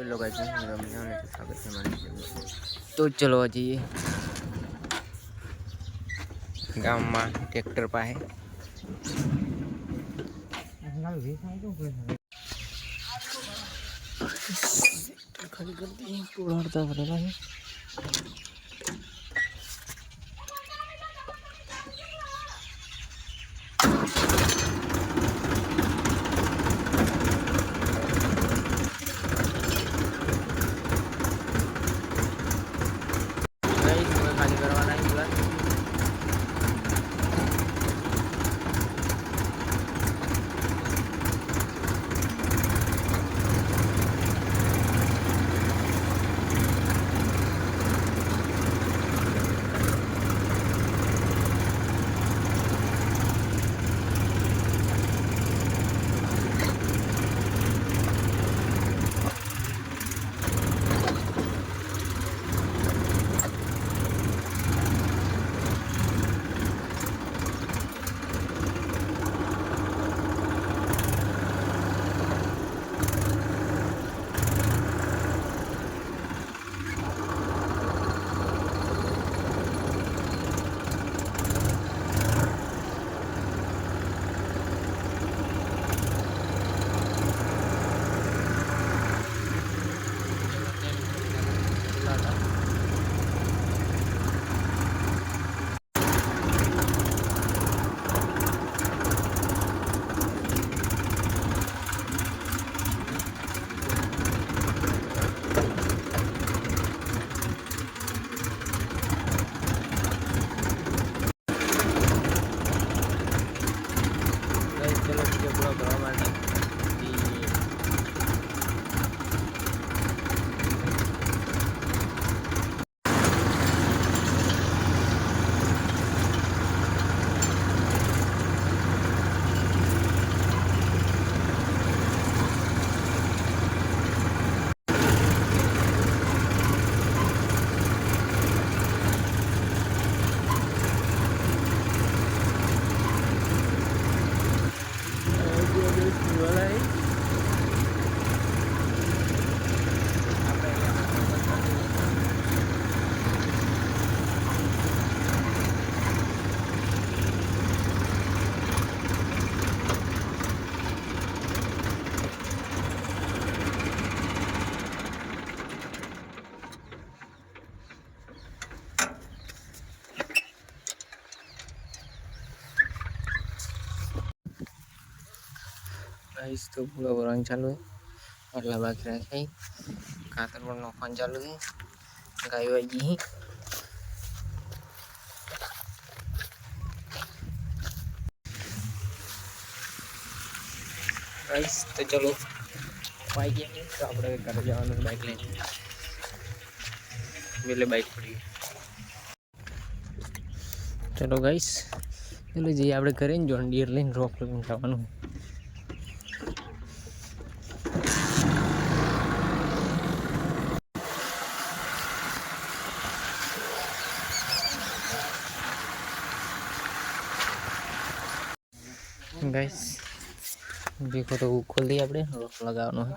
Hello guys मेरा नाम है स्वागत है हमारे चैनल में। तो चलो आ जाइए गांव में ट्रैक्टर पाए खाली कर दिए पूरा हड़ता भरेला है। खाली करवाना है पूरा। चलो वीडियो पूरा करवा माटे गाइस। तो पूरा वरान चालू है और बाकी रखे खातर पर नौफान चालू है गाय वाई ही गाइस। तो चलो बाइक तो આપણે ઘરે જવાનું બાઇક લઈને એટલે બાઇક પડી ચલો ગાઈસ ચલો જઈએ આપણે ઘરે જોન ડિયર લઈને રોક લઈને જવાનું। गाइस देखो तो खोल दिया आपने रोप लगाना है।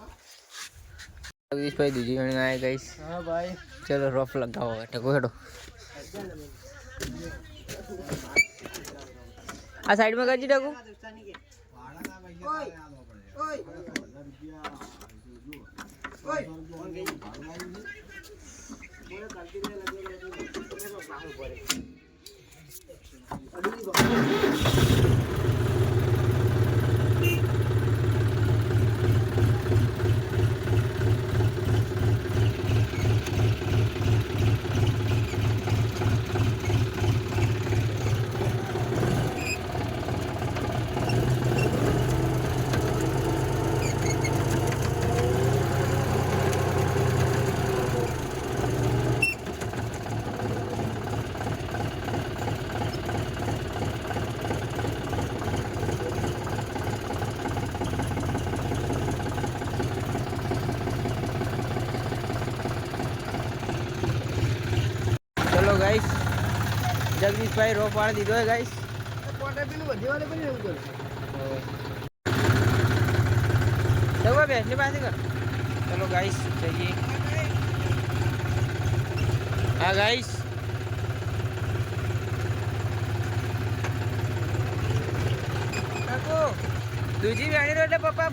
जगदीश भाई दूजी गणी आए गाइस। हां भाई चलो रोप लगाओ टको हटो आ साइड में गाजी टको ओए ओए चलो गाइस जगदीश भाई रोप वाड़ दीदो है गाइस। कोटे बिनु बधी वाले बनी हो गयो देखो बेसली पास कर चलो गाइस चाहिए। हाँ गाइस दूजी गाड़ी रो पप्पा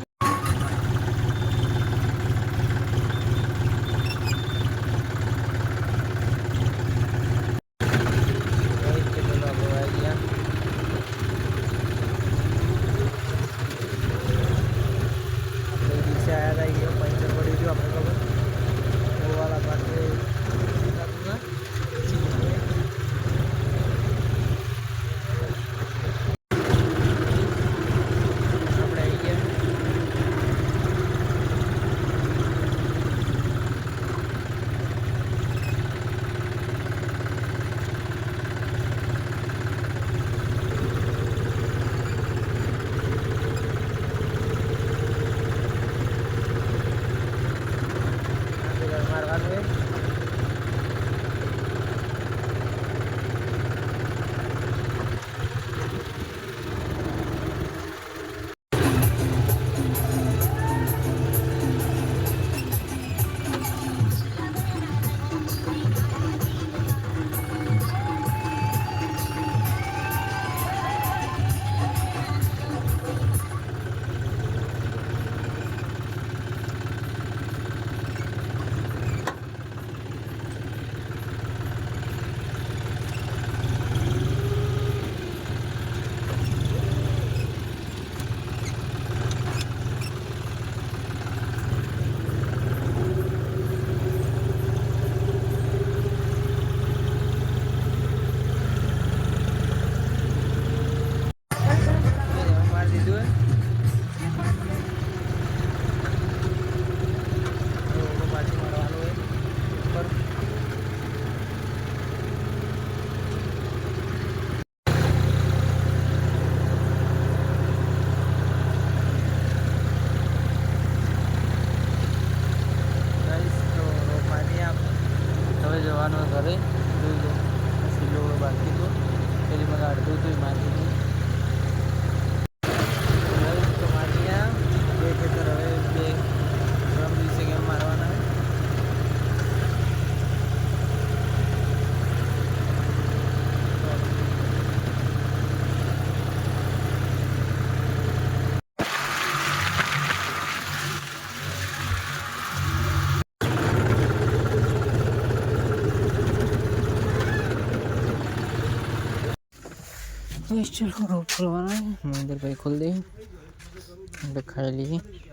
જવાનો ઘરે જોઈ લો પછી લોડો બાકી તો પેલી મને અડધું તો મારી તો મારી બે ખેતર હવે બે ત્રણ દિવસે કેમ મારવાના चलो रोक खुलवाना है मंदिर भाई खोल दे हम लोग खा लिए।